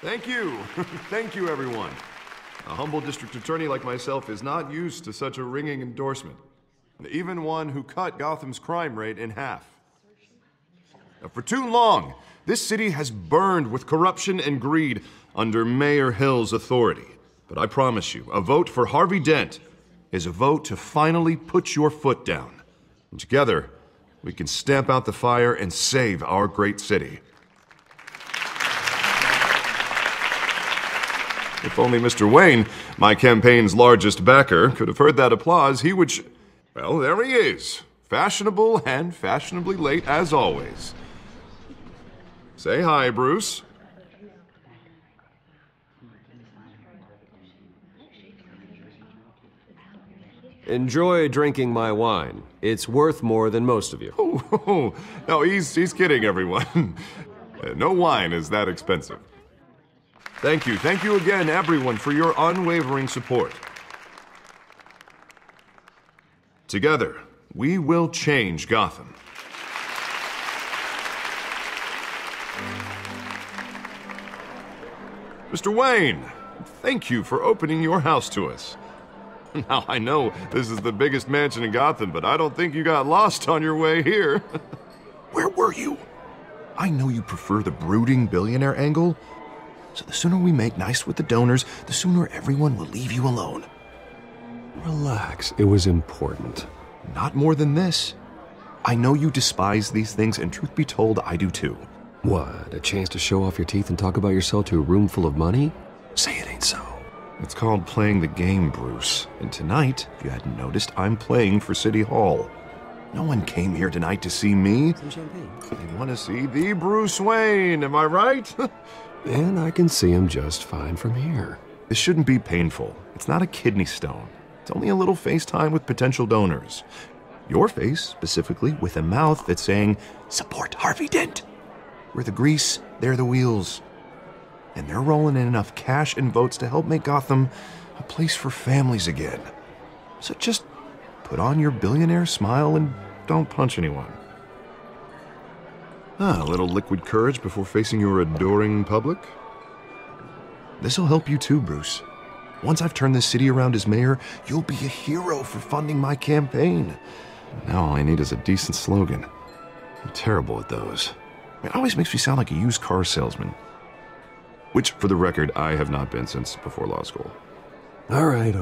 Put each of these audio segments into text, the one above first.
Thank you. Thank you, everyone. A humble district attorney like myself is not used to such a ringing endorsement. Even one who cut Gotham's crime rate in half. Now, for too long, this city has burned with corruption and greed under Mayor Hill's authority. But I promise you, a vote for Harvey Dent is a vote to finally put your foot down. And together, we can stamp out the fire and save our great city. If only Mr. Wayne, my campaign's largest backer, could have heard that applause, he would well, there he is. Fashionable and fashionably late as always. Say hi, Bruce. Enjoy drinking my wine. It's worth more than most of you. Oh, no, he's kidding, everyone. No wine is that expensive. Thank you again, everyone, for your unwavering support. Together, we will change Gotham. Mr. Wayne, thank you for opening your house to us. Now, I know this is the biggest mansion in Gotham, but I don't think you got lost on your way here. Where were you? I know you prefer the brooding billionaire angle, so the sooner we make nice with the donors, the sooner everyone will leave you alone. Relax, it was important. Not more than this. I know you despise these things, and truth be told, I do too. What, a chance to show off your teeth and talk about yourself to a room full of money? Say it ain't so. It's called playing the game, Bruce. And tonight, if you hadn't noticed, I'm playing for City Hall. No one came here tonight to see me. Some champagne. They want to see the Bruce Wayne, am I right? And I can see him just fine from here. This shouldn't be painful. It's not a kidney stone. It's only a little FaceTime with potential donors. Your face, specifically, with a mouth that's saying, "Support Harvey Dent." We're the grease, they're the wheels. And they're rolling in enough cash and votes to help make Gotham a place for families again. So just put on your billionaire smile and don't punch anyone. A little liquid courage before facing your adoring public. This'll help you too, Bruce. Once I've turned this city around as mayor, you'll be a hero for funding my campaign. Now all I need is a decent slogan. I'm terrible at those. It always makes me sound like a used car salesman. Which, for the record, I have not been since before law school. All right.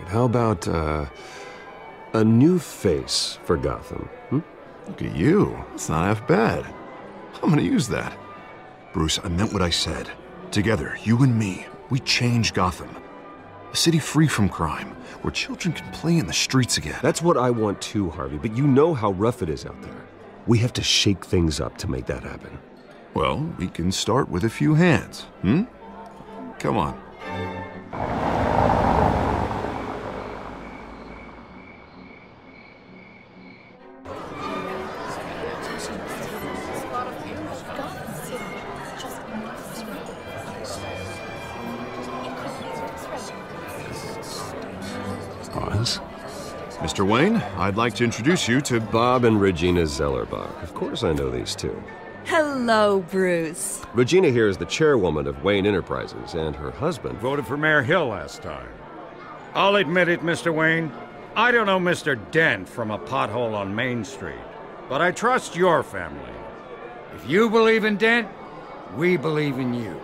How about, a new face for Gotham, Look at you. It's not half bad. I'm gonna use that. Bruce, I meant what I said. Together, you and me, we change Gotham. A city free from crime, where children can play in the streets again. That's what I want too, Harvey, but you know how rough it is out there. We have to shake things up to make that happen. Well, we can start with a few hands, Come on. Pause. Mr. Wayne, I'd like to introduce you to Bob and Regina Zellerbach. Of course I know these two. Hello, Bruce. Regina here is the chairwoman of Wayne Enterprises, and her husband Voted for Mayor Hill last time. I'll admit it, Mr. Wayne. I don't know Mr. Dent from a pothole on Main Street, but I trust your family. If you believe in Dent, we believe in you.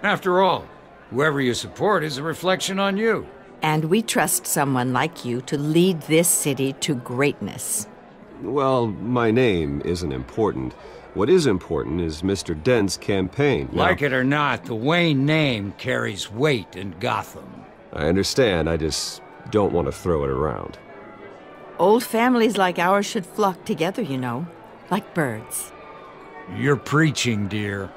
After all, whoever you support is a reflection on you. And we trust someone like you to lead this city to greatness. Well, my name isn't important. What is important is Mr. Dent's campaign. Like it or not, the Wayne name carries weight in Gotham. I understand, I just don't want to throw it around. Old families like ours should flock together, you know, like birds. You're preaching, dear.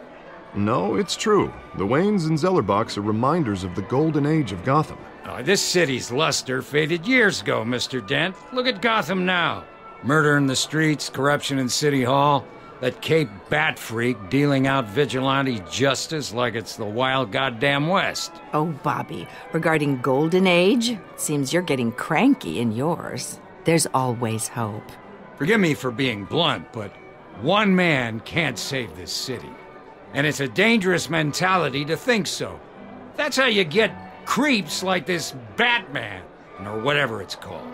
No, it's true. The Waynes and Zellerbachs are reminders of the golden age of Gotham. This city's luster faded years ago, Mr. Dent. Look at Gotham now. Murder in the streets, corruption in City Hall, that Cape Bat freak dealing out vigilante justice like it's the wild goddamn West. Oh, Bobby, regarding Golden Age, seems you're getting cranky in yours. There's always hope. Forgive me for being blunt, but one man can't save this city. And it's a dangerous mentality to think so. That's how you get creeps like this Batman, or whatever it's called.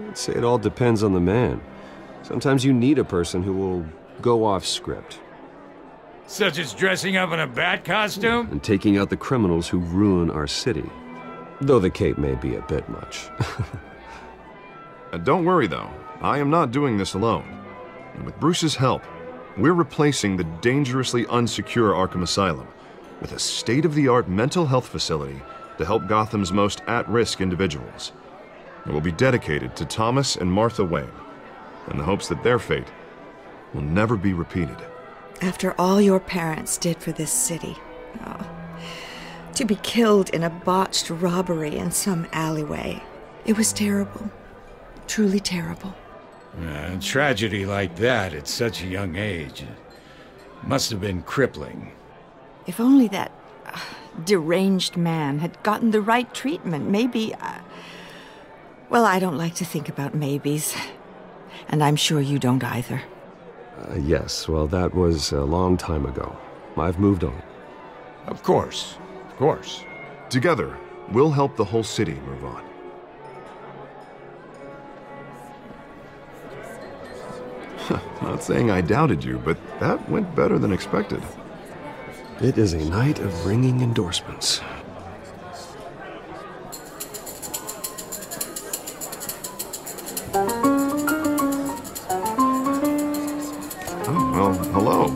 I'd say it all depends on the man. Sometimes you need a person who will go off script. Such as dressing up in a bat costume? And taking out the criminals who ruin our city. Though the cape may be a bit much. Don't worry, though. I am not doing this alone. And with Bruce's help, we're replacing the dangerously unsecure Arkham Asylum with a state-of-the-art mental health facility to help Gotham's most at-risk individuals. It will be dedicated to Thomas and Martha Wayne, in the hopes that their fate will never be repeated. After all your parents did for this city, to be killed in a botched robbery in some alleyway, it was terrible. Truly terrible. A tragedy like that at such a young age must have been crippling. If only that deranged man had gotten the right treatment, maybe... well, I don't like to think about maybes. And I'm sure you don't either. Yes, well, that was a long time ago. I've moved on. Of course. Of course. Together, we'll help the whole city move on. Not saying I doubted you, but that went better than expected. It is a night of ringing endorsements. Oh, well, hello.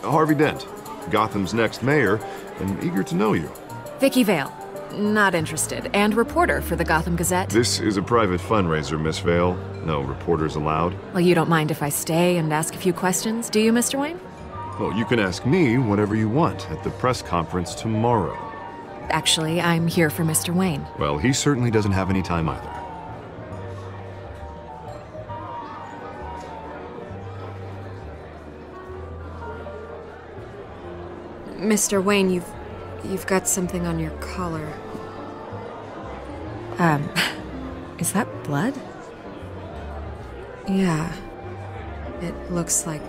Harvey Dent, Gotham's next mayor, and eager to know you. Vicky Vale. Not interested. And reporter for the Gotham Gazette. This is a private fundraiser, Miss Vale. No reporters allowed. Well, you don't mind if I stay and ask a few questions, do you, Mr. Wayne? Well, you can ask me whatever you want at the press conference tomorrow. Actually, I'm here for Mr. Wayne. Well, he certainly doesn't have any time either. Mr. Wayne, you've got something on your collar. Is that blood? Yeah. It looks like...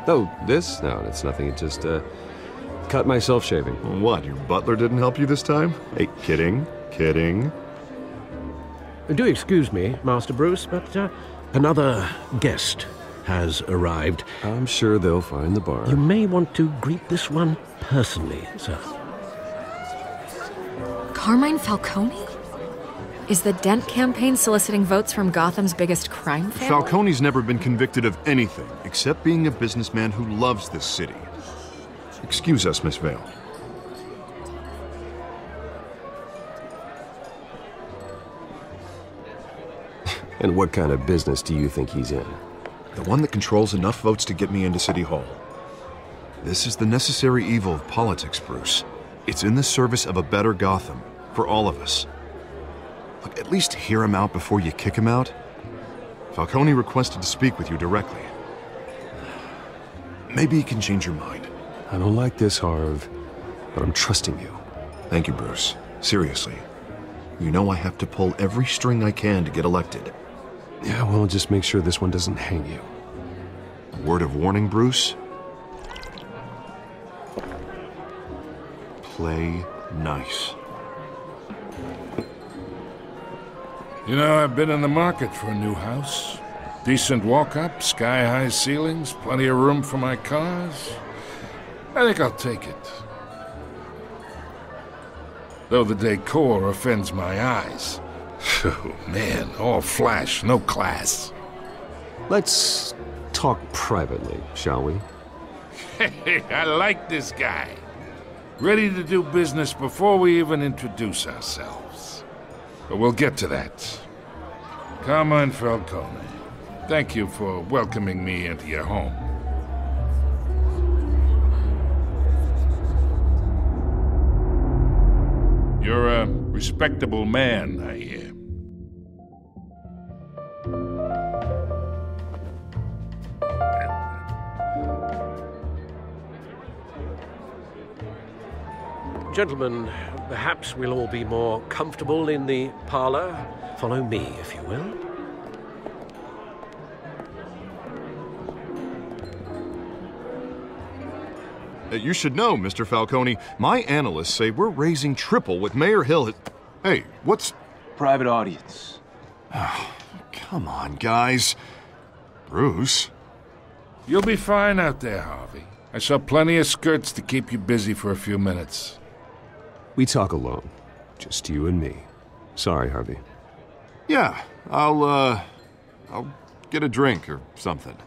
Oh, this? No, it's nothing. It just, cut myself shaving. What, your butler didn't help you this time? Hey, kidding. Do excuse me, Master Bruce, but another guest has arrived. I'm sure they'll find the bar. You may want to greet this one personally, sir. Carmine Falcone? Is the Dent campaign soliciting votes from Gotham's biggest crime family? Falcone's never been convicted of anything except being a businessman who loves this city. Excuse us, Miss Vale. And what kind of business do you think he's in? The one that controls enough votes to get me into City Hall. This is the necessary evil of politics, Bruce. It's in the service of a better Gotham, for all of us. Look, at least hear him out before you kick him out. Falcone requested to speak with you directly. Maybe he can change your mind. I don't like this, Harv, but I'm trusting you. Thank you, Bruce. Seriously. You know I have to pull every string I can to get elected. Yeah, well, just make sure this one doesn't hang you. Word of warning, Bruce? Play nice. You know, I've been in the market for a new house. Decent walk-up, sky-high ceilings, plenty of room for my cars. I think I'll take it. Though the decor offends my eyes. Oh, man, all flash, no class. Let's talk privately, shall we? Hey, I like this guy. Ready to do business before we even introduce ourselves. But we'll get to that. Carmine Falcone, thank you for welcoming me into your home. You're a respectable man, I hear. Gentlemen, perhaps we'll all be more comfortable in the parlor. Follow me, if you will. You should know, Mr. Falcone, my analysts say we're raising triple what Mayor Hill had... Hey, what's... Private audience. Come on, guys. Bruce? You'll be fine out there, Harvey. I saw plenty of skirts to keep you busy for a few minutes. We talk alone. Just you and me. Sorry, Harvey. Yeah, I'll get a drink or something.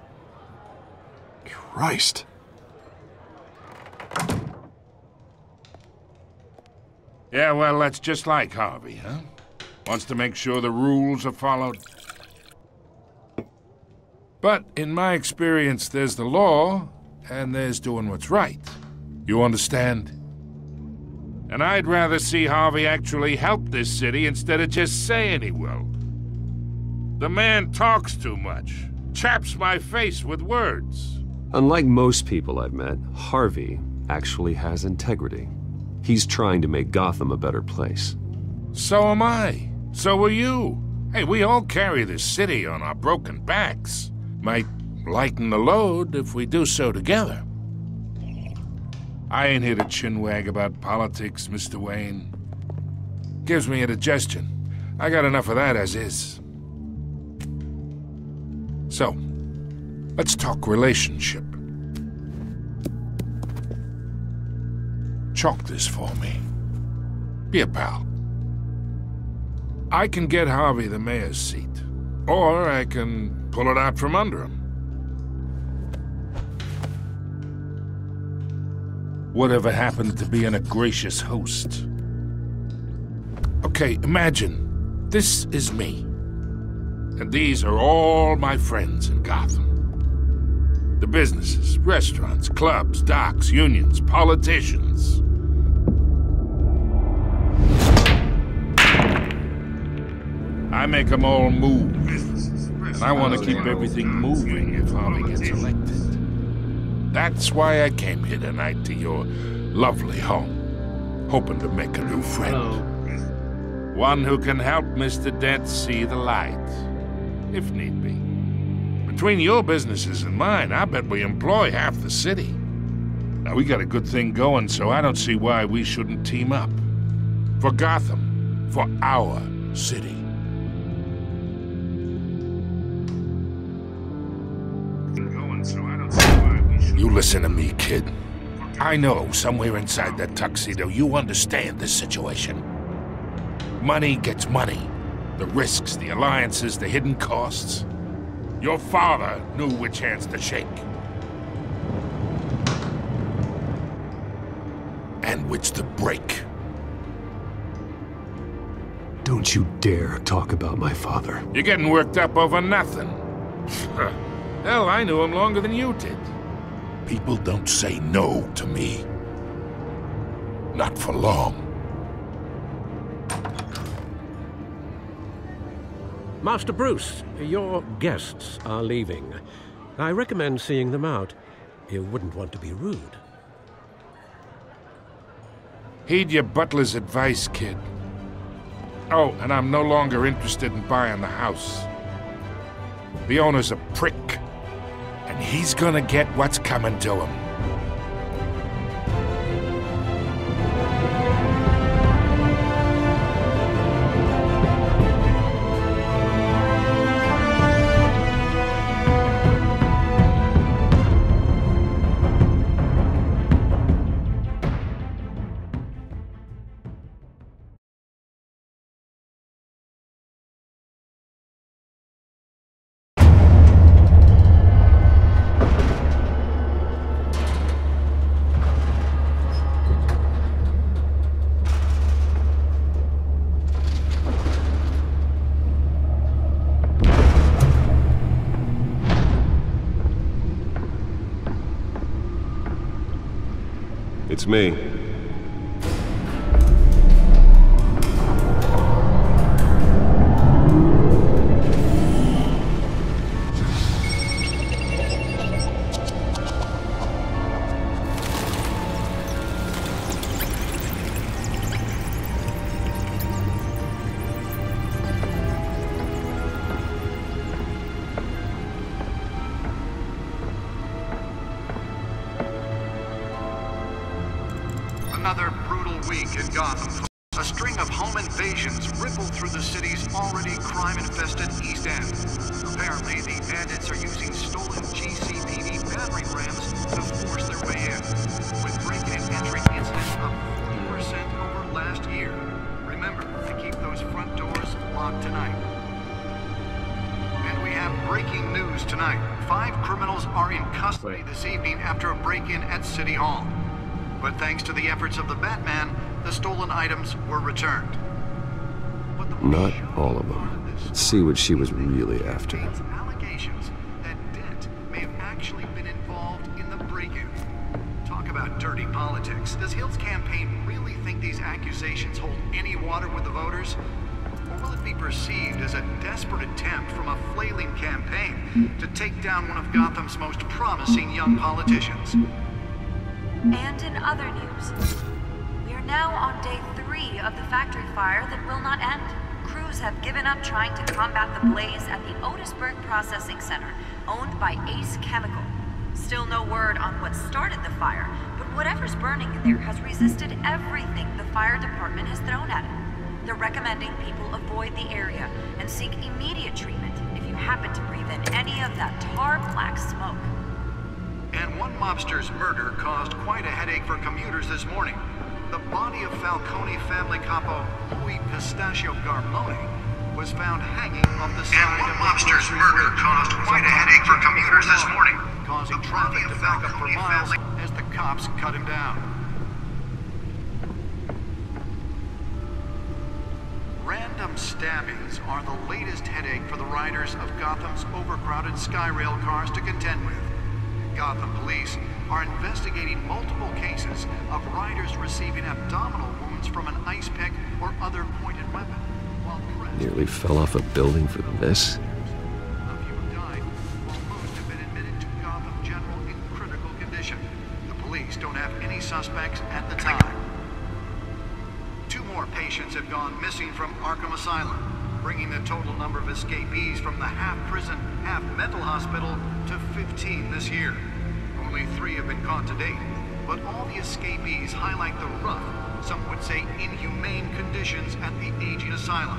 Christ. Yeah, well, that's just like Harvey, huh? Wants to make sure the rules are followed. But in my experience, there's the law, and there's doing what's right. You understand? And I'd rather see Harvey actually help this city instead of just saying he will. The man talks too much, chaps my face with words. Unlike most people I've met, Harvey actually has integrity. He's trying to make Gotham a better place. So am I. So are you. Hey, we all carry this city on our broken backs. Might lighten the load if we do so together. I ain't here to chinwag about politics, Mr. Wayne. Gives me indigestion. I got enough of that as is. So, let's talk relationship. Chalk this for me. Be a pal. I can get Harvey the mayor's seat, or I can pull it out from under him. Whatever happened to being a gracious host? Okay, imagine this is me, and these are all my friends in Gotham. The businesses, restaurants, clubs, docks, unions, politicians. I make them all move. And I want to keep everything moving if Harvey gets elected. That's why I came here tonight to your lovely home, hoping to make a new friend. One who can help Mr. Dent see the light, if need be. Between your businesses and mine, I bet we employ half the city. Now, we got a good thing going, so I don't see why we shouldn't team up. For Gotham, for our city. You listen to me, kid. I know somewhere inside that tuxedo you understand this situation. Money gets money. The risks, the alliances, the hidden costs. Your father knew which hands to shake. And which to break. Don't you dare talk about my father. You're getting worked up over nothing. Hell, I knew him longer than you did. People don't say no to me. Not for long. Master Bruce, your guests are leaving. I recommend seeing them out. You wouldn't want to be rude. Heed your butler's advice, kid. Oh, and I'm no longer interested in buying the house. The owner's a prick. And he's gonna get what's coming to him. It's me. another brutal week in Gotham. A string of home invasions rippled through the city's already crime-infested East End. Apparently, the bandits are using stolen GCPD battering rams to force their way in, with break-in and entry incidents up 40% over last year. Remember to keep those front doors locked tonight. And we have breaking news tonight. 5 criminals are in custody this evening after a break-in at City Hall. But thanks to the efforts of the Batman, the stolen items were returned. Not all of them. Let's see what she was really after. Allegations that Dent may have actually been involved in the break-in. Talk about dirty politics. Does Hill's campaign really think these accusations hold any water with the voters? Or will it be perceived as a desperate attempt from a flailing campaign to take down one of Gotham's most promising young politicians? And in other news, we are now on day 3 of the factory fire that will not end. Crews have given up trying to combat the blaze at the Otisburg Processing Center, owned by Ace Chemical. Still no word on what started the fire, but whatever's burning in there has resisted everything the fire department has thrown at it. They're recommending people avoid the area and seek immediate treatment if you happen to breathe in any of that tar black smoke. And one mobster's murder caused quite a headache for commuters this morning. The body of Falcone family capo Louis Pistachio Garmoni was found hanging off the side of the mobster's murder caused quite a headache for commuters this morning, causing traffic to back up for miles as the cops cut him down. Random stabbings are the latest headache for the riders of Gotham's overcrowded Skyrail cars to contend with. Gotham police are investigating multiple cases of riders receiving abdominal wounds from an ice pick or other pointed weapon. Nearly fell off a building for this. A few have died, while most have been admitted to Gotham General in critical condition. The police don't have any suspects at the time. 2 more patients have gone missing from Arkham Asylum, bringing the total number of escapees from the half-prison, half-mental hospital to 15 this year. Only 3 have been caught to date, but all the escapees highlight the rough, some would say inhumane conditions at the aging asylum.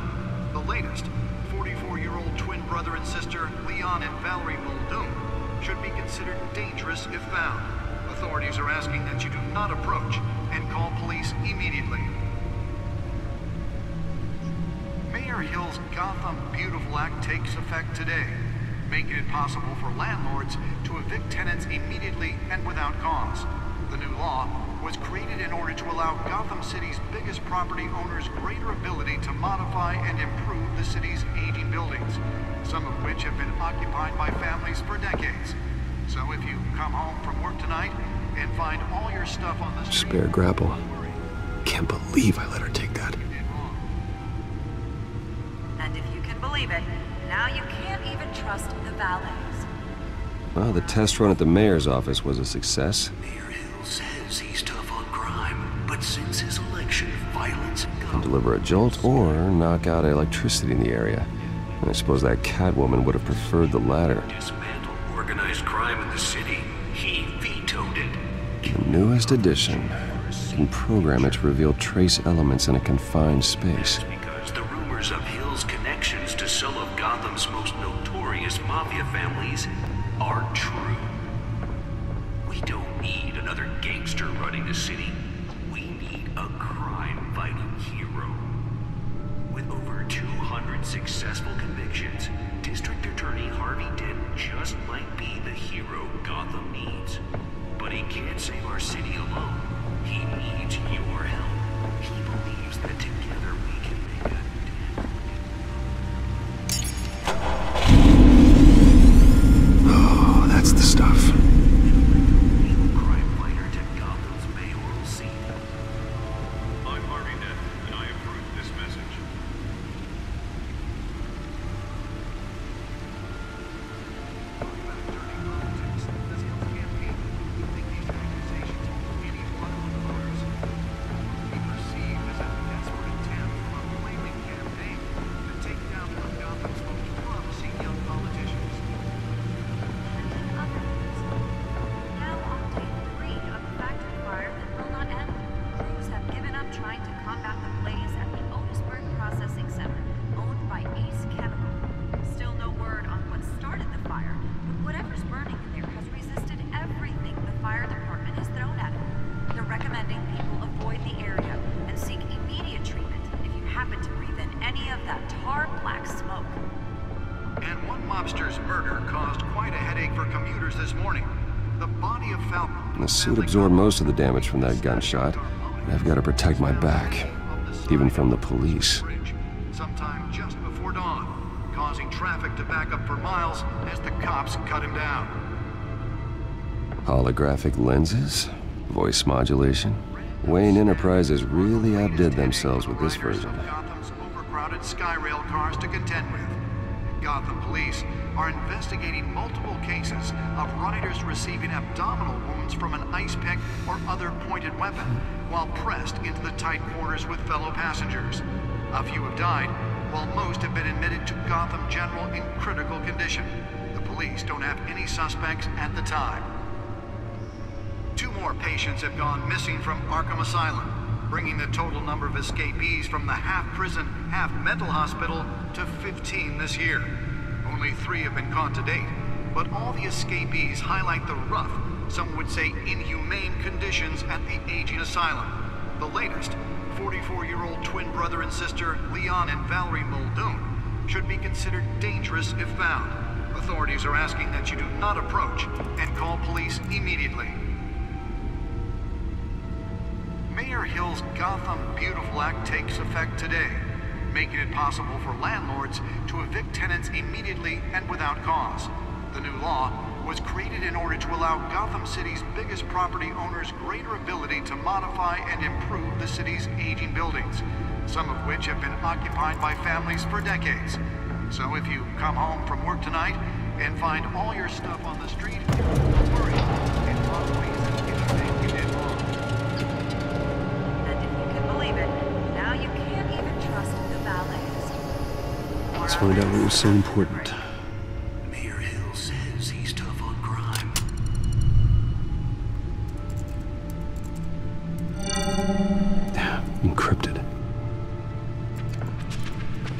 The latest, 44-year-old twin brother and sister Leon and Valerie Muldoon, should be considered dangerous if found. Authorities are asking that you do not approach and call police immediately. Mayor Hill's Gotham Beautiful Act takes effect today, making it possible for landlords to evict tenants immediately and without cause. The new law was created in order to allow Gotham City's biggest property owners greater ability to modify and improve the city's aging buildings, some of which have been occupied by families for decades. So if you come home from work tonight and find all your stuff on the street... Spare grapple. Can't believe I let her take that. And if you can believe it, now you can't even trust the valets. Well, the test run at the mayor's office was a success. Mayor Hill says he's tough on crime, but since his election, violence Can deliver a jolt or knock out electricity in the area. And I suppose that Catwoman would have preferred the latter. dismantle organized crime in the city. He vetoed it. The newest edition can program it to reveal trace elements in a confined space. Because the rumors of Hill's connections to some of Gotham's most notorious mafia families are true. We don't need another gangster running the city. We need a crime-fighting hero. With over 200 successful convictions, District Attorney Harvey Dent just might be the hero Gotham needs. But he can't save our city alone. He needs your help. He believes that together we can make a dent. Oh, that's the stuff. Crime fighter to Gotham's mayoral seat. I'm Harvey Dent, and I approve this message. murder caused quite a headache for commuters this morning. The body of Falcon... The suit absorbed most of the damage from that gunshot. I've got to protect my back, even from the police. Sometime just before dawn, causing traffic to back up for miles as the cops cut him down. Holographic lenses? Voice modulation? Wayne Enterprises really outdid themselves with this version. Gotham's overcrowded Skyrail cars to contend with. Gotham police are investigating multiple cases of riders receiving abdominal wounds from an ice pick or other pointed weapon while pressed into the tight quarters with fellow passengers. A few have died, while most have been admitted to Gotham General in critical condition. The police don't have any suspects at the time. 2 more patients have gone missing from Arkham Asylum, bringing the total number of escapees from the half-prison, half-mental hospital to 15 this year. Only 3 have been caught to date, but all the escapees highlight the rough, some would say inhumane conditions at the aging asylum. The latest, 44-year-old twin brother and sister Leon and Valerie Muldoon, should be considered dangerous if found. Authorities are asking that you do not approach and call police immediately. Mayor Hill's Gotham Beautiful Act takes effect today, making it possible for landlords to evict tenants immediately and without cause. The new law was created in order to allow Gotham City's biggest property owners greater ability to modify and improve the city's aging buildings, some of which have been occupied by families for decades. So if you come home from work tonight and find all your stuff on the street, don't worry. It probably isn't anything you did wrong. And if you can believe it, now you can't even trust the valets. Let's find out what was so important. Mayor Hill says he's tough on crime. Encrypted.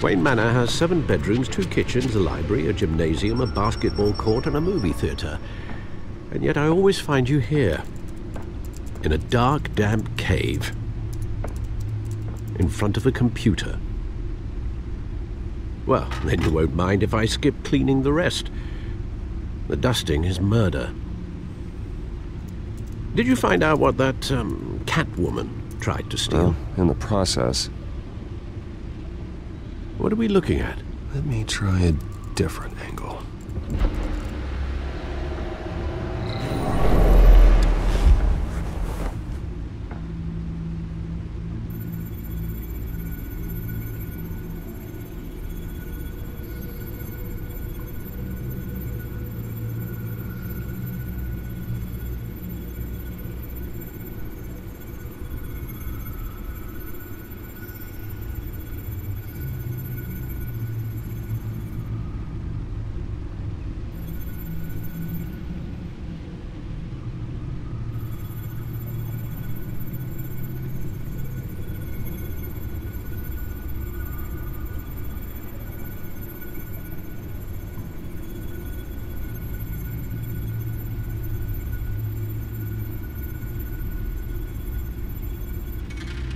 Wayne Manor has 7 bedrooms, 2 kitchens, a library, a gymnasium, a basketball court, and a movie theater. And yet I always find you here, in a dark, damp cave, in front of a computer. Well, then you won't mind if I skip cleaning the rest. The dusting is murder. Did you find out what that, Catwoman tried to steal? Well, in the process. What are we looking at? Let me try a different angle.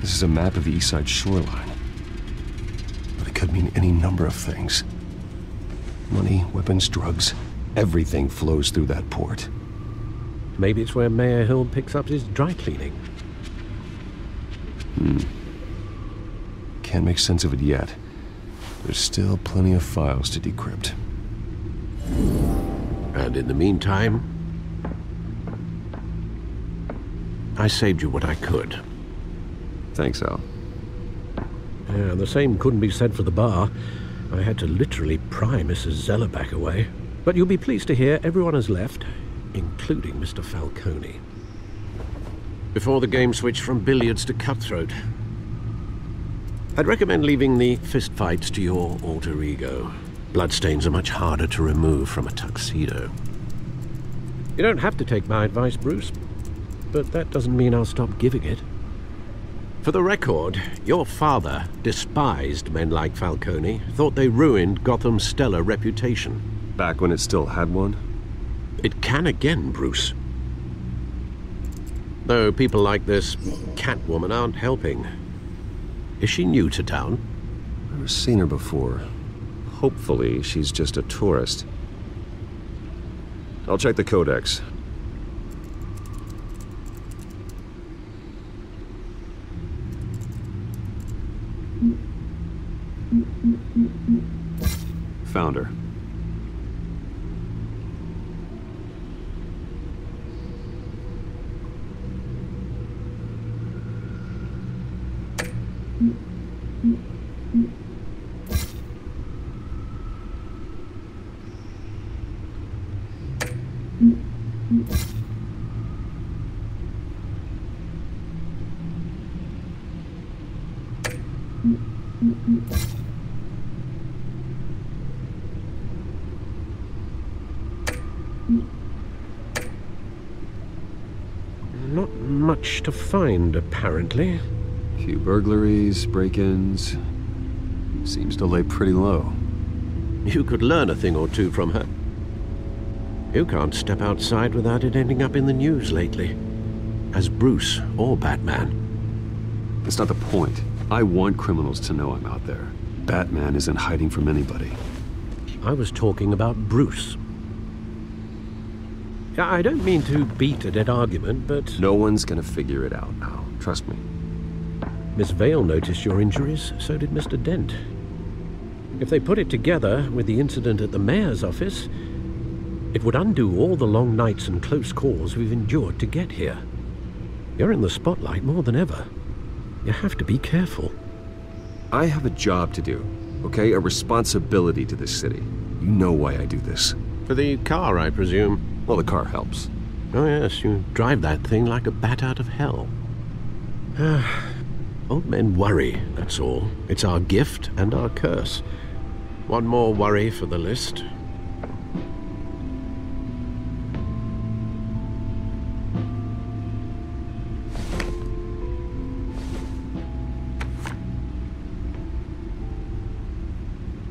This is a map of the east side shoreline. But it could mean any number of things. Money, weapons, drugs, everything flows through that port. Maybe it's where Mayor Hill picks up his dry cleaning. Can't make sense of it yet. There's still plenty of files to decrypt. And in the meantime, I saved you what I could. Thanks, Al. Yeah, the same couldn't be said for the bar. I had to literally pry Mrs. Zeller back away. But you'll be pleased to hear everyone has left, including Mr. Falcone. Before the game switched from billiards to cutthroat. I'd recommend leaving the fistfights to your alter ego. Bloodstains are much harder to remove from a tuxedo. You don't have to take my advice, Bruce, but that doesn't mean I'll stop giving it. For the record, your father despised men like Falcone, thought they ruined Gotham's stellar reputation. Back when it still had one? It can again, Bruce. Though people like this Catwoman aren't helping. Is she new to town? Never seen her before. Hopefully, she's just a tourist. I'll check the codex. Found her. Not much to find, apparently. Few burglaries, break-ins. Seems to lay pretty low. You could learn a thing or two from her. You can't step outside without it ending up in the news lately. As Bruce or Batman. That's not the point. I want criminals to know I'm out there. Batman isn't hiding from anybody. I was talking about Bruce. I don't mean to beat a dead argument, but... No one's gonna figure it out now. Trust me. Miss Vale noticed your injuries, so did Mr. Dent. If they put it together with the incident at the mayor's office, it would undo all the long nights and close calls we've endured to get here. You're in the spotlight more than ever. You have to be careful. I have a job to do, okay? A responsibility to this city. You know why I do this. For the car, I presume. Well, the car helps. Oh yes, you drive that thing like a bat out of hell. Old men worry, that's all. It's our gift and our curse. One more worry for the list.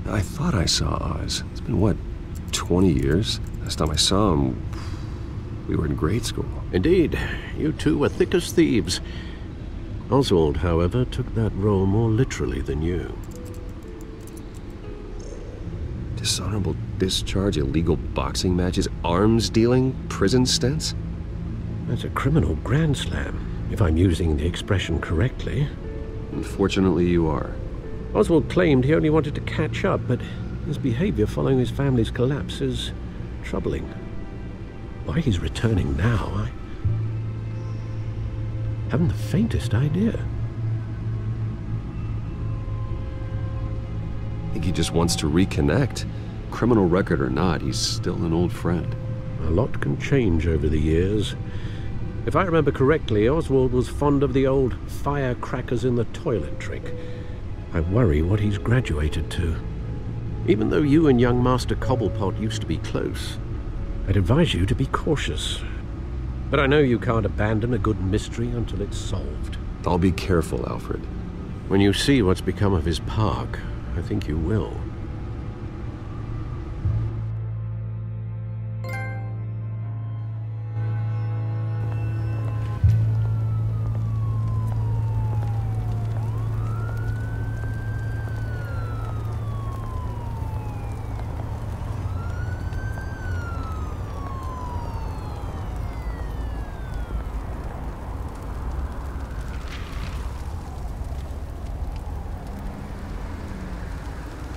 I thought I saw Oz. It's been, what, 20 years? Last time I saw him, we were in grade school. Indeed. You two were thick as thieves. Oswald, however, took that role more literally than you. Dishonorable discharge, illegal boxing matches, arms dealing, prison stints? That's a criminal grand slam, if I'm using the expression correctly. Unfortunately, you are. Oswald claimed he only wanted to catch up, but his behavior following his family's collapse is troubling. Why he's returning now, I haven't the faintest idea. I think he just wants to reconnect. Criminal record or not, he's still an old friend. A lot can change over the years. If I remember correctly, Oswald was fond of the old firecrackers in the toilet trick. I worry what he's graduated to. Even though you and young Master Cobblepot used to be close, I'd advise you to be cautious. But I know you can't abandon a good mystery until it's solved. I'll be careful, Alfred. When you see what's become of his park, I think you will.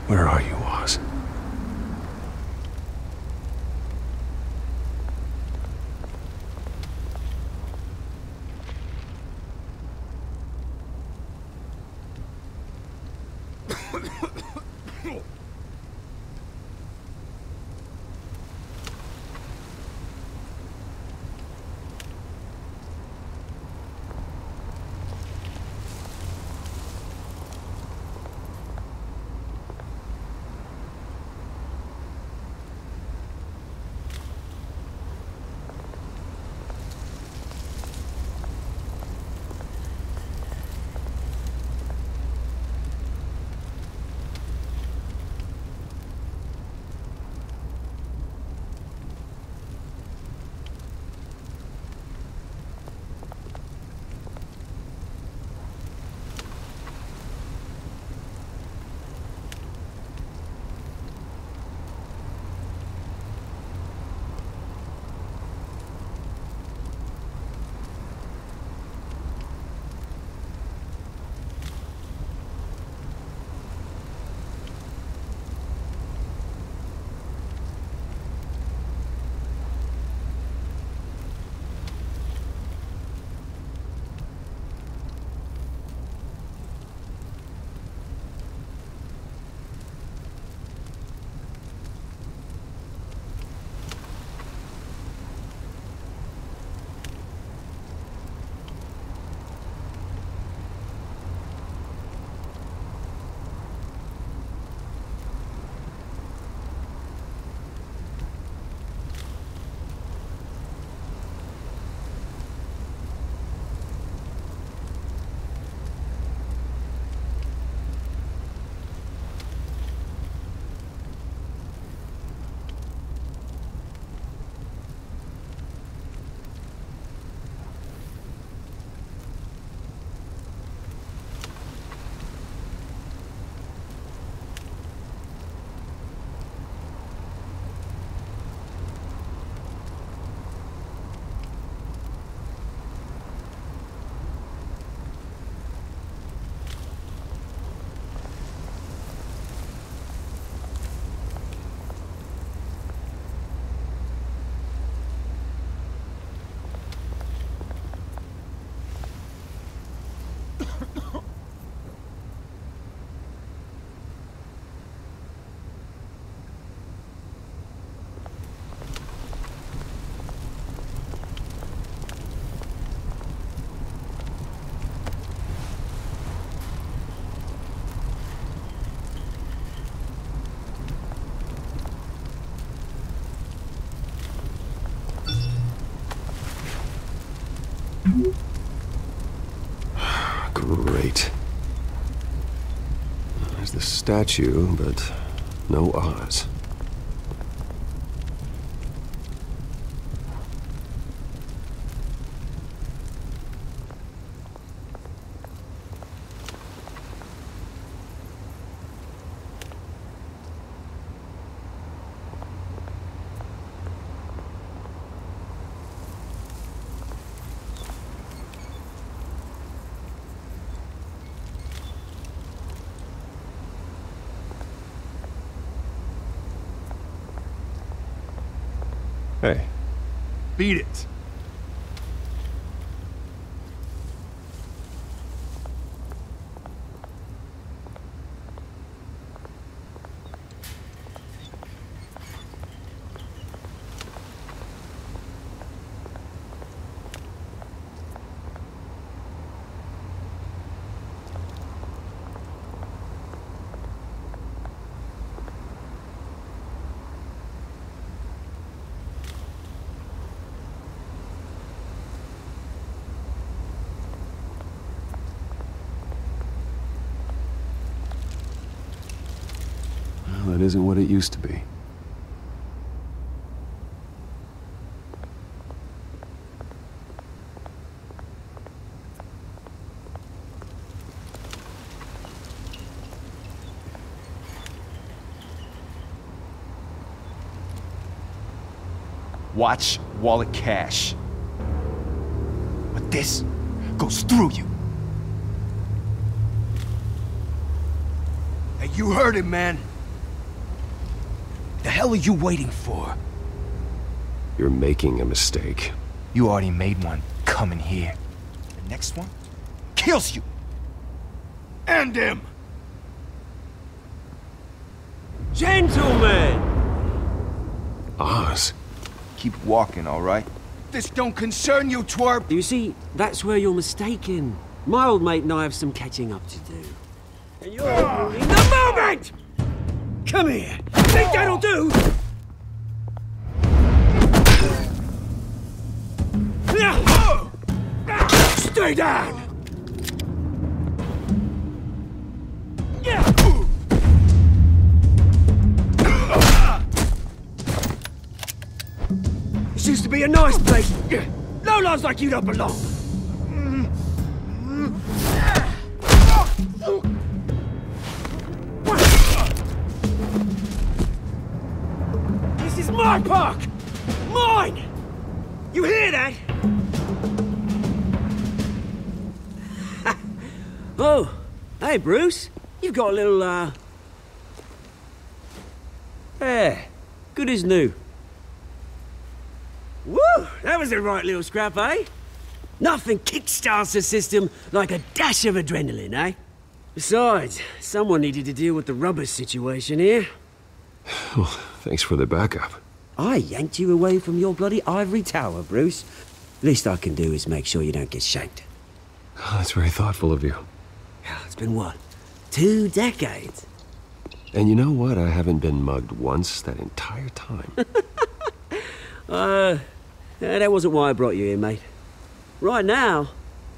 Where are you, Oz? Great. There's the statue, but no Oz. Hey. Beat it. That isn't what it used to be. Watch wallet cash. But this goes through you. Hey, you heard it, man. The hell are you waiting for? You're making a mistake. You already made one coming here. The next one kills you. And him. Gentlemen! Oz. Keep walking, all right? This don't concern you, twerp! You see, that's where you're mistaken. My old mate and I have some catching up to do. And you're ruining the moment! Come here! Think that'll do? Stay down! This used to be a nice place. No lives like you don't belong. This is my park! Mine! You hear that? Oh, hey Bruce. You've got a little, yeah, good as new. Woo! That was a right little scrap, eh? Nothing kickstarts the system like a dash of adrenaline, eh? Besides, someone needed to deal with the rubber situation here. Well, thanks for the backup. I yanked you away from your bloody ivory tower, Bruce. Least I can do is make sure you don't get shanked. Oh, that's very thoughtful of you. It's been what? 2 decades? And you know what? I haven't been mugged once that entire time. That wasn't why I brought you here, mate. Right now,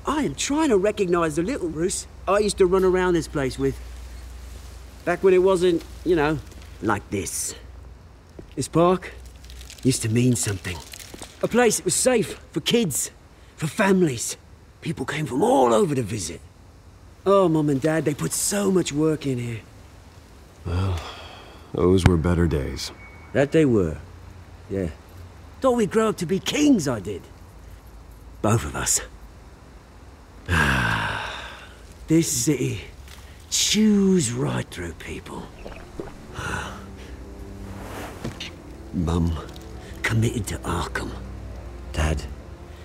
I am trying to recognize the little Bruce I used to run around this place with. Back when it wasn't, you know, like this. This park used to mean something. A place that was safe for kids, for families. People came from all over to visit. Oh, Mum and Dad, they put so much work in here. Well, those were better days. That they were. Yeah. Thought we'd grow up to be kings, I did. Both of us. This city chews right through people. Mum committed to Arkham. Dad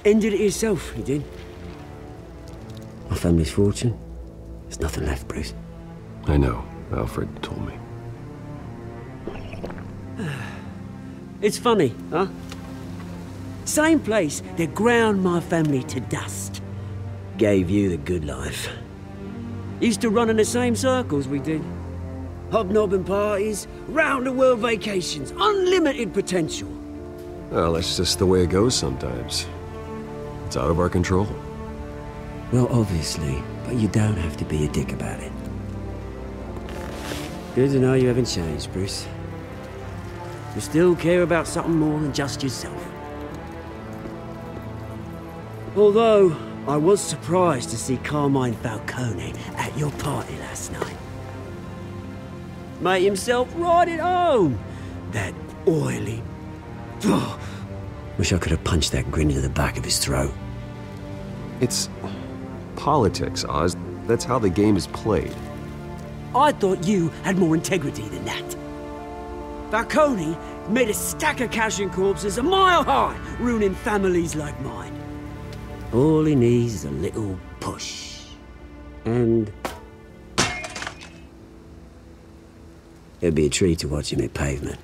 ended it himself, he did. My family's fortune. There's nothing left, Bruce. I know. Alfred told me. It's funny, huh? Same place that ground my family to dust. Gave you the good life. Used to run in the same circles we did. Hobnobbing parties, round-the-world vacations, unlimited potential. Well, that's just the way it goes sometimes. It's out of our control. Well, obviously, but you don't have to be a dick about it. Good to know you haven't changed, Bruce. You still care about something more than just yourself. Although, I was surprised to see Carmine Falcone at your party last night. Made himself right at home. That oily... Oh, wish I could have punched that grin into the back of his throat. It's politics, Oz. That's how the game is played. I thought you had more integrity than that. Falcone made a stack of cashing corpses a mile high, ruining families like mine. All he needs is a little push. And... it'd be a treat to watch him hit pavement.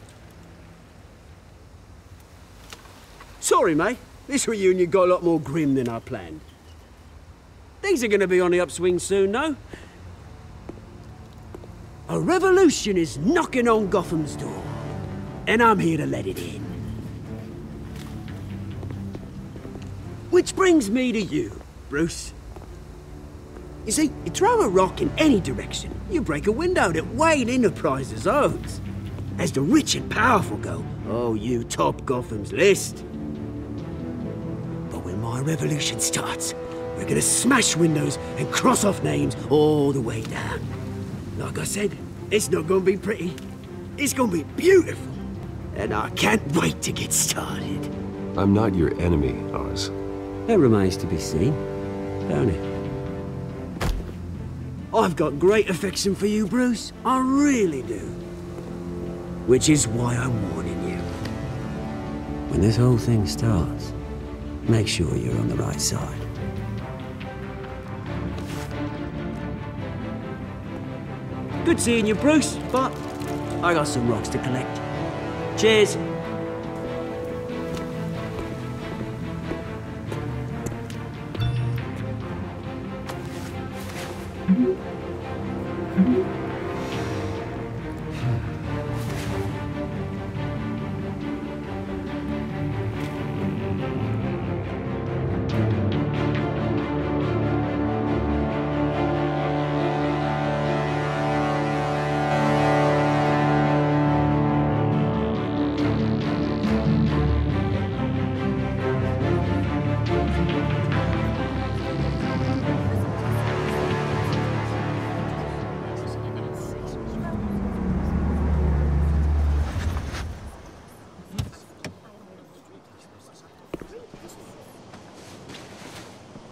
Sorry, mate. This reunion got a lot more grim than I planned. Things are gonna be on the upswing soon, though. A revolution is knocking on Gotham's door. And I'm here to let it in. Which brings me to you, Bruce. You see, you throw a rock in any direction, you break a window that Wayne Enterprises owns. As the rich and powerful go, oh, you top Gotham's list. But when my revolution starts, we're gonna smash windows and cross off names all the way down. Like I said, it's not gonna be pretty. It's gonna be beautiful. And I can't wait to get started. I'm not your enemy, Oz. That remains to be seen, don't it? I've got great affection for you, Bruce. I really do. Which is why I'm warning you. When this whole thing starts, make sure you're on the right side. Good seeing you, Bruce, but I got some rocks to collect. Cheers.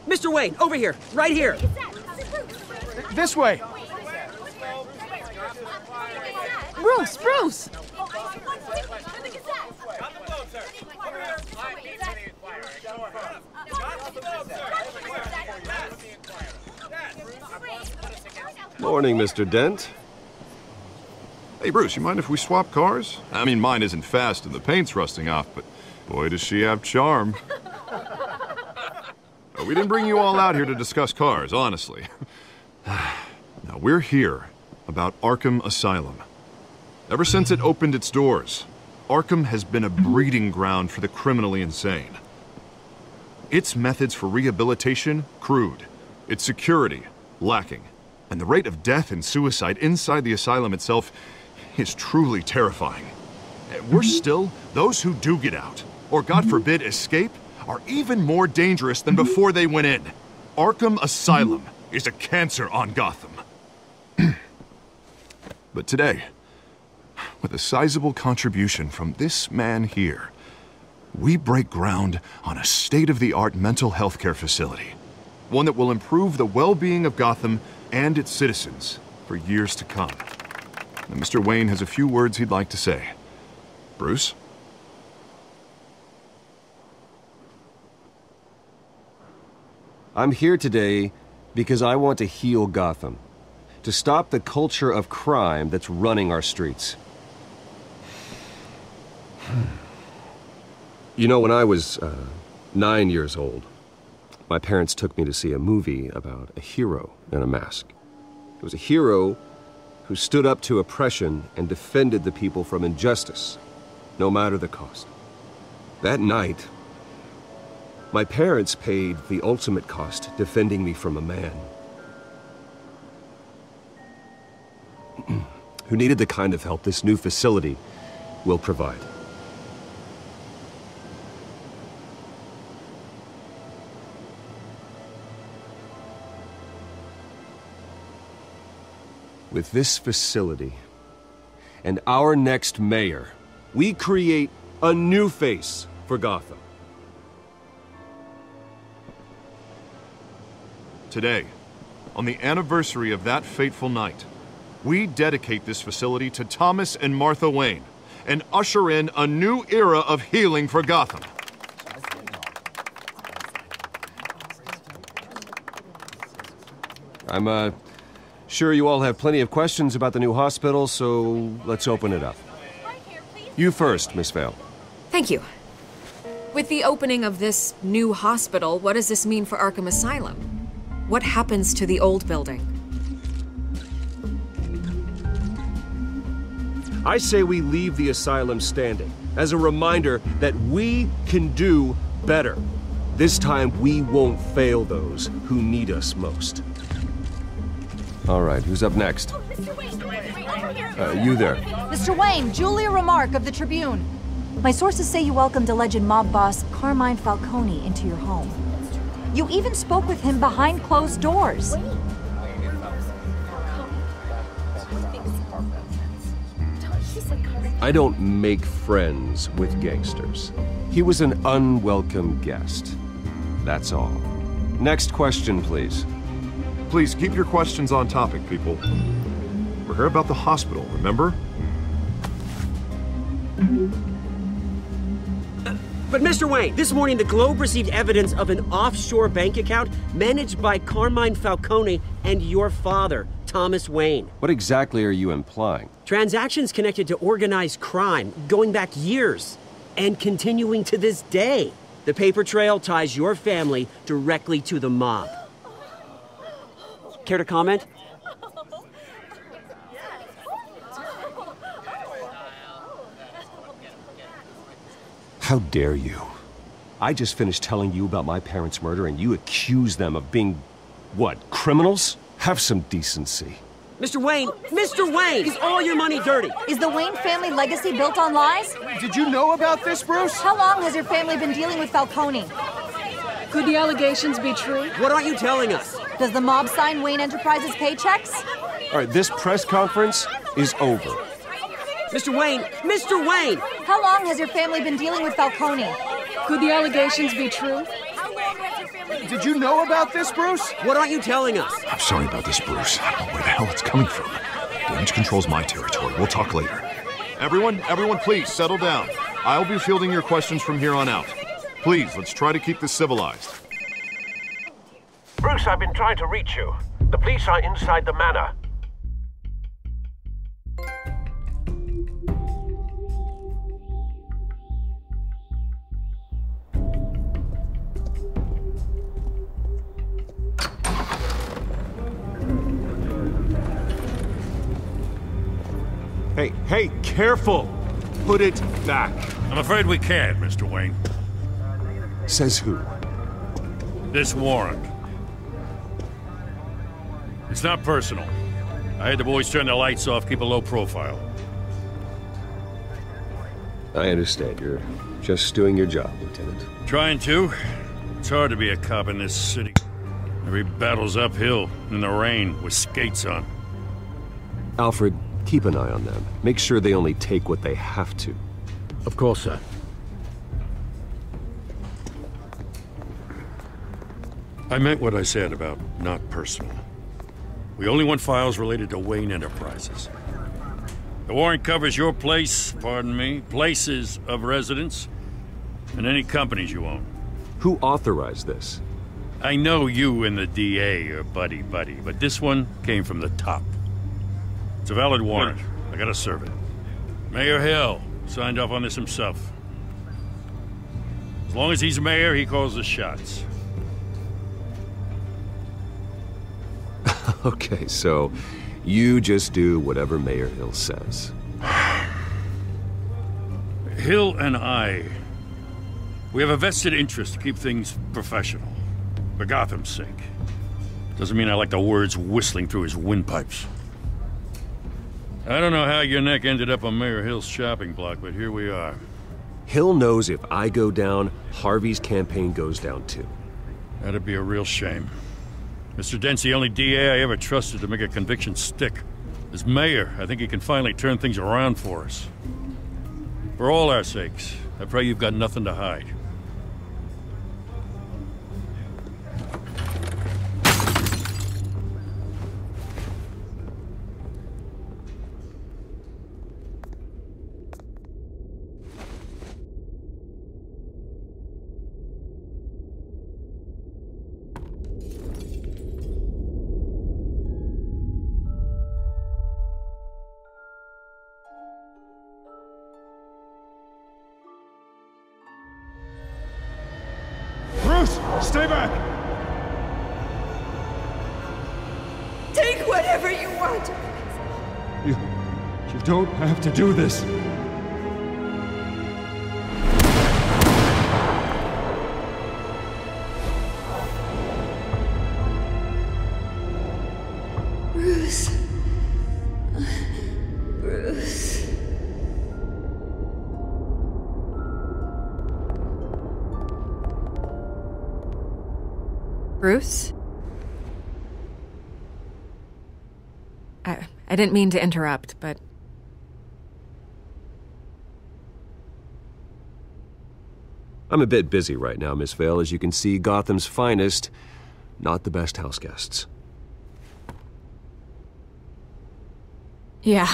Mr. Wayne, over here, right here. This way. Bruce! Morning, Mr. Dent. Hey, Bruce, you mind if we swap cars? I mean, mine isn't fast and the paint's rusting off, but boy, does she have charm. We didn't bring you all out here to discuss cars, honestly. Now, we're here about Arkham Asylum. Ever since it opened its doors, Arkham has been a breeding ground for the criminally insane. Its methods for rehabilitation, crude. Its security, lacking. And the rate of death and suicide inside the asylum itself is truly terrifying. Worse still, those who do get out, or God forbid escape, are even more dangerous than before they went in. Arkham Asylum is a cancer on Gotham. But today, with a sizable contribution from this man here, we break ground on a state-of-the-art mental health care facility. One that will improve the well-being of Gotham and its citizens for years to come. Now, Mr. Wayne has a few words he'd like to say. Bruce? I'm here today because I want to heal Gotham. To stop the culture of crime that's running our streets. You know, when I was 9 years old, my parents took me to see a movie about a hero in a mask. It was a hero who stood up to oppression and defended the people from injustice, no matter the cost. That night, My parents paid the ultimate cost defending me from a man who needed the kind of help this new facility will provide. With this facility and our next mayor, we create a new face for Gotham. Today, on the anniversary of that fateful night, we dedicate this facility to Thomas and Martha Wayne and usher in a new era of healing for Gotham. I'm sure you all have plenty of questions about the new hospital, so let's open it up. You first, Miss Vale. Thank you. With the opening of this new hospital, what does this mean for Arkham Asylum? What happens to the old building? I say we leave the asylum standing as a reminder that we can do better. This time we won't fail those who need us most. All right, who's up next? You there. Mr. Wayne, Julia Remark of the Tribune. My sources say you welcomed alleged mob boss Carmine Falcone into your home. You even spoke with him behind closed doors. I don't make friends with gangsters. He was an unwelcome guest. That's all. Next question, please. Please keep your questions on topic, people. We're here about the hospital, remember? But Mr. Wayne, this morning the Globe received evidence of an offshore bank account managed by Carmine Falcone and your father, Thomas Wayne. What exactly are you implying? Transactions connected to organized crime going back years and continuing to this day. The paper trail ties your family directly to the mob. Care to comment? How dare you? I just finished telling you about my parents' murder and you accuse them of being, what, criminals? Have some decency. Mr. Wayne! Mr. Wayne! Is all your money dirty? Is the Wayne family legacy built on lies? Did you know about this, Bruce? How long has your family been dealing with Falcone? Could the allegations be true? What aren't you telling us? Does the mob sign Wayne Enterprises paychecks? All right, this press conference is over. Mr. Wayne! Mr. Wayne! How long has your family been dealing with Falcone? Could the allegations be true? Did you know about this, Bruce? What aren't you telling us? I'm sorry about this, Bruce. I don't know where the hell it's coming from. Damage control's my territory. We'll talk later. Everyone, please settle down. I'll be fielding your questions from here on out. Please, let's try to keep this civilized. Bruce, I've been trying to reach you. The police are inside the manor. Hey, careful! Put it back. I'm afraid we can't, Mr. Wayne. Says who? This warrant. It's not personal. I had the boys turn the lights off, keep a low profile. I understand. You're just doing your job, Lieutenant. Trying to. It's hard to be a cop in this city. Every battle's uphill, in the rain, with skates on. Alfred, keep an eye on them. Make sure they only take what they have to. Of course, sir. I meant what I said about not personal. We only want files related to Wayne Enterprises. The warrant covers your place, pardon me, places of residence, and any companies you own. Who authorized this? I know you and the DA are buddy-buddy, but this one came from the top. It's a valid warrant. I gotta serve it. Mayor Hill signed off on this himself. As long as he's mayor, he calls the shots. Okay, so you just do whatever Mayor Hill says. Hill and I We have a vested interest to keep things professional. For Gotham's sake. Doesn't mean I like the words whistling through his windpipes. I don't know how your neck ended up on Mayor Hill's shopping block, but here we are. Hill knows if I go down, Harvey's campaign goes down too. That'd be a real shame. Mr. Dent's the only DA I ever trusted to make a conviction stick. As mayor, I think he can finally turn things around for us. For all our sakes, I pray you've got nothing to hide. Stay back! Take whatever you want! You don't have to do this. Bruce. Bruce. Bruce? I didn't mean to interrupt, but... I'm a bit busy right now, Miss Vale. As you can see, Gotham's finest, not the best house guests. Yeah,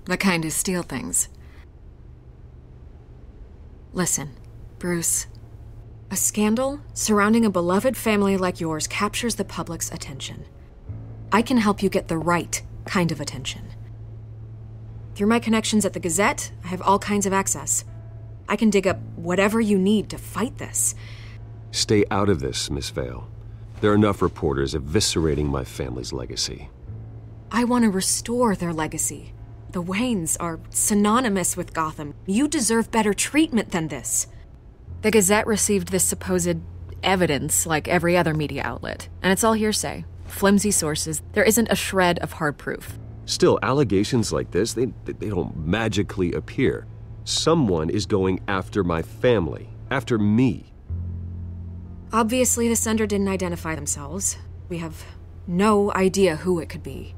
the kind who steal things. Listen, Bruce. A scandal surrounding a beloved family like yours captures the public's attention. I can help you get the right kind of attention. Through my connections at the Gazette, I have all kinds of access. I can dig up whatever you need to fight this. Stay out of this, Miss Vale. There are enough reporters eviscerating my family's legacy. I want to restore their legacy. The Waynes are synonymous with Gotham. You deserve better treatment than this. The Gazette received this supposed evidence like every other media outlet, and it's all hearsay. Flimsy sources. There isn't a shred of hard proof. Still, allegations like this, they don't magically appear. Someone is going after my family, after me. Obviously, the sender didn't identify themselves. We have no idea who it could be.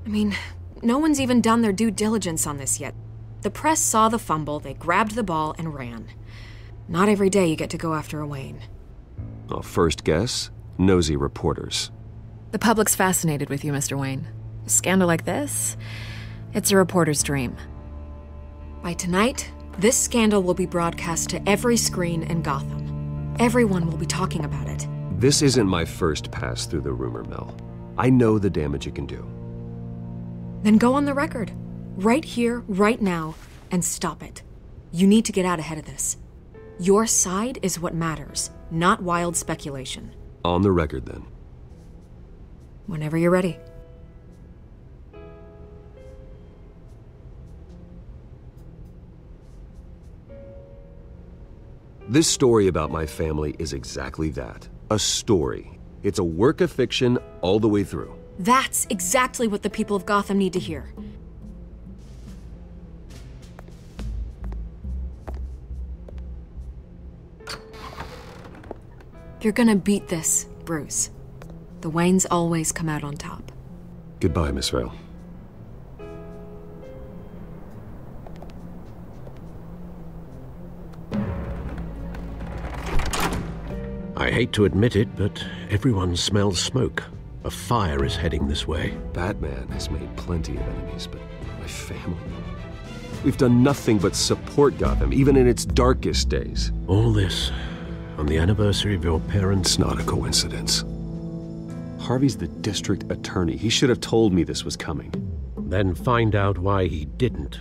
I mean, no one's even done their due diligence on this yet. The press saw the fumble, they grabbed the ball and ran. Not every day you get to go after a Wayne. Well, first guess, nosy reporters. The public's fascinated with you, Mr. Wayne. A scandal like this, it's a reporter's dream. By tonight, this scandal will be broadcast to every screen in Gotham. Everyone will be talking about it. This isn't my first pass through the rumor mill. I know the damage it can do. Then go on the record. Right here, right now, and stop it. You need to get out ahead of this. Your side is what matters, not wild speculation. On the record, then. Whenever you're ready. This story about my family is exactly that. A story. It's a work of fiction all the way through. That's exactly what the people of Gotham need to hear. You're gonna beat this, Bruce. The Waynes always come out on top. Goodbye, Miss Vale. I hate to admit it, but everyone smells smoke. A fire is heading this way. Batman has made plenty of enemies, but my family... We've done nothing but support Gotham, even in its darkest days. All this on the anniversary of your parents'... It's not a coincidence. Harvey's the district attorney. He should have told me this was coming. Then find out why he didn't.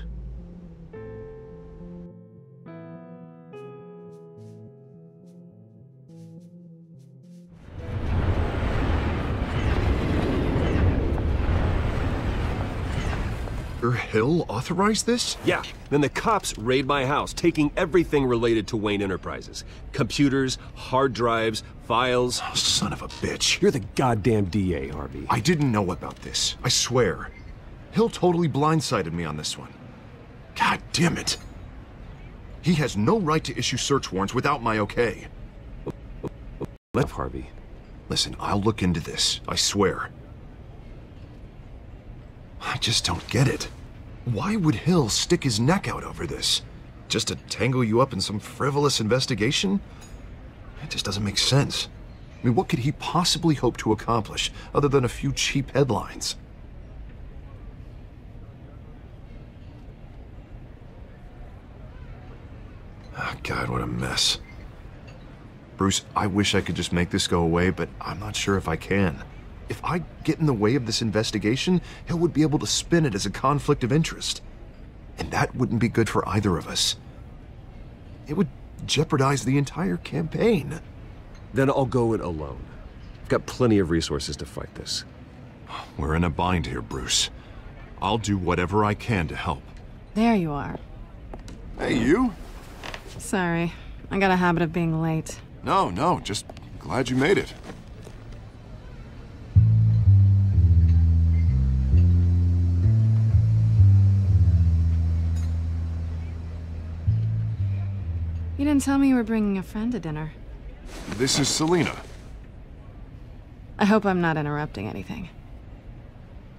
Hill authorized this? Yeah. Then the cops raid my house, taking everything related to Wayne Enterprises. Computers, hard drives, files. Oh, son of a bitch. You're the goddamn DA, Harvey. I didn't know about this. I swear. Hill totally blindsided me on this one. God damn it. He has no right to issue search warrants without my okay. Left, Harvey. Listen, I'll look into this. I swear. I just don't get it. Why would Hill stick his neck out over this? Just to tangle you up in some frivolous investigation? It just doesn't make sense. I mean, what could he possibly hope to accomplish other than a few cheap headlines? Oh, God, what a mess. Bruce, I wish I could just make this go away, but I'm not sure if I can. If I get in the way of this investigation, Hill would be able to spin it as a conflict of interest. And that wouldn't be good for either of us. It would jeopardize the entire campaign. Then I'll go it alone. I've got plenty of resources to fight this. We're in a bind here, Bruce. I'll do whatever I can to help. There you are. Hey, you? Sorry, I got a habit of being late. No, just glad you made it. You didn't tell me you were bringing a friend to dinner. This is Selina. I hope I'm not interrupting anything.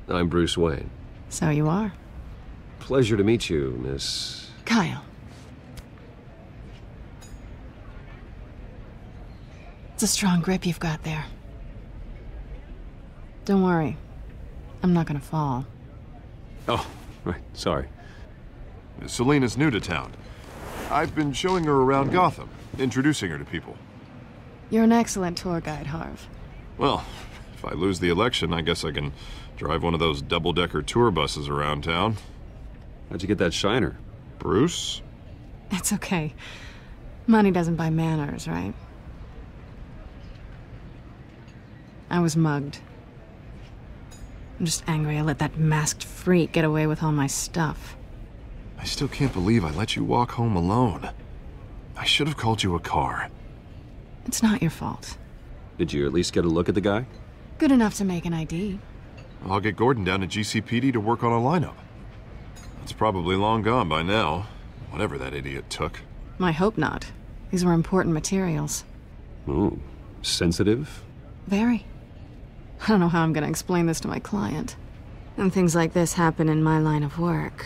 I'm Bruce Wayne. So you are. Pleasure to meet you, Miss... Kyle. It's a strong grip you've got there. Don't worry. I'm not gonna fall. Oh, right, sorry. Selina's new to town. I've been showing her around Gotham, introducing her to people. You're an excellent tour guide, Harv. Well, if I lose the election, I guess I can drive one of those double-decker tour buses around town. How'd you get that shiner? Bruce? It's okay. Money doesn't buy manners, right? I was mugged. I'm just angry I let that masked freak get away with all my stuff. I still can't believe I let you walk home alone. I should have called you a car. It's not your fault. Did you at least get a look at the guy? Good enough to make an ID. I'll get Gordon down to GCPD to work on a lineup. It's probably long gone by now, whatever that idiot took. I hope not. These were important materials. Ooh, sensitive? Very. I don't know how I'm gonna explain this to my client. And things like this happen in my line of work.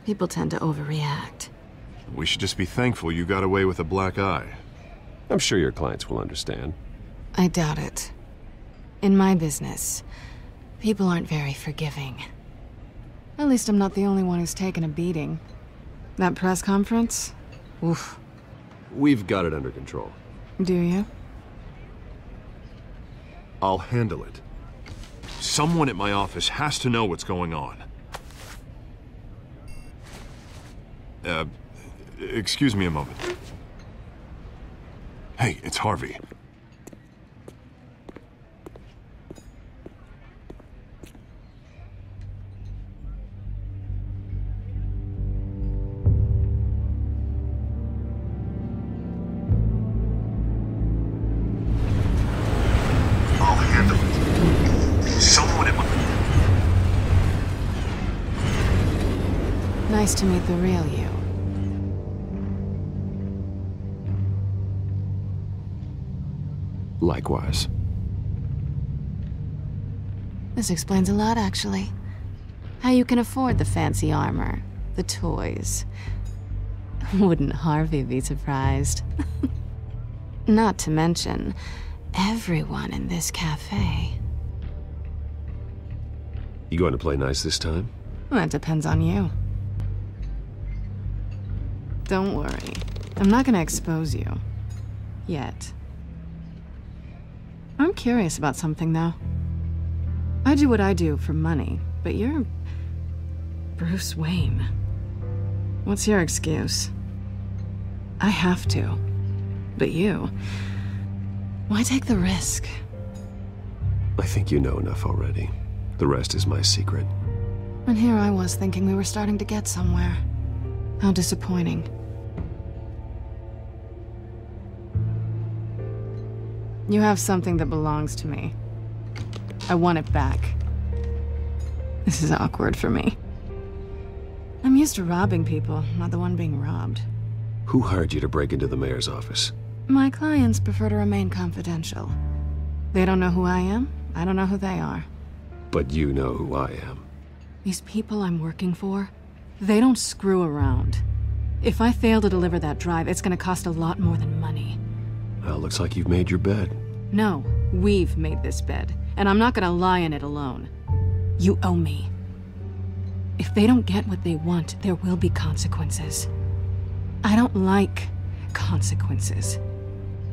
People tend to overreact. We should just be thankful you got away with a black eye. I'm sure your clients will understand. I doubt it. In my business, people aren't very forgiving. At least I'm not the only one who's taken a beating. That press conference? Oof. We've got it under control. Do you? I'll handle it. Someone at my office has to know what's going on. Excuse me a moment. Hey, it's Harvey. I'll handle it. Someone at my... Nice to meet the real you. Likewise. This explains a lot, actually. How you can afford the fancy armor, the toys. Wouldn't Harvey be surprised? Not to mention, everyone in this cafe. You going to play nice this time? Well, that depends on you. Don't worry. I'm not gonna expose you. Yet. I'm curious about something, though. I do what I do for money, but you're... Bruce Wayne. What's your excuse? I have to. But you... Why take the risk? I think you know enough already. The rest is my secret. And here I was thinking we were starting to get somewhere. How disappointing. You have something that belongs to me. I want it back. This is awkward for me. I'm used to robbing people, not the one being robbed. Who hired you to break into the mayor's office? My clients prefer to remain confidential. They don't know who I am, I don't know who they are. But you know who I am. These people I'm working for, they don't screw around. If I fail to deliver that drive, it's gonna cost a lot more than money. Well, looks like you've made your bed. No, we've made this bed, and I'm not gonna lie in it alone. You owe me. If they don't get what they want, there will be consequences. I don't like consequences.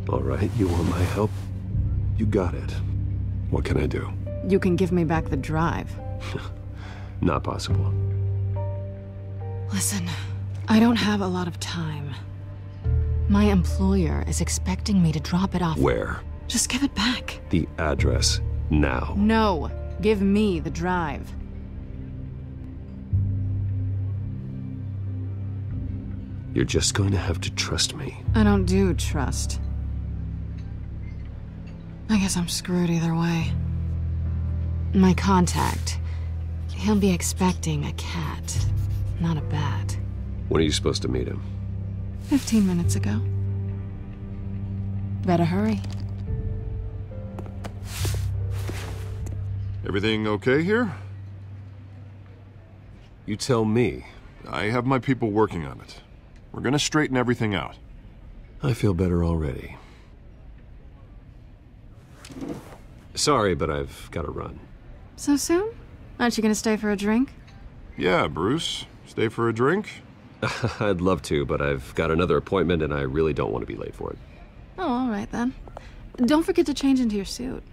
All right, you want my help? You got it. What can I do? You can give me back the drive. Not possible. Listen, I don't have a lot of time. My employer is expecting me to drop it off. Where? Just give it back. The address, now. No, give me the drive. You're just going to have to trust me. I don't do trust. I guess I'm screwed either way. My contact, he'll be expecting a cat, not a bat. When are you supposed to meet him? 15 minutes ago. Better hurry. Everything okay here? You tell me. I have my people working on it. We're gonna straighten everything out. I feel better already. Sorry, but I've got to run. So soon? Aren't you gonna stay for a drink? Yeah, Bruce. Stay for a drink? I'd love to, but I've got another appointment and I really don't want to be late for it. Oh, all right then. Don't forget to change into your suit.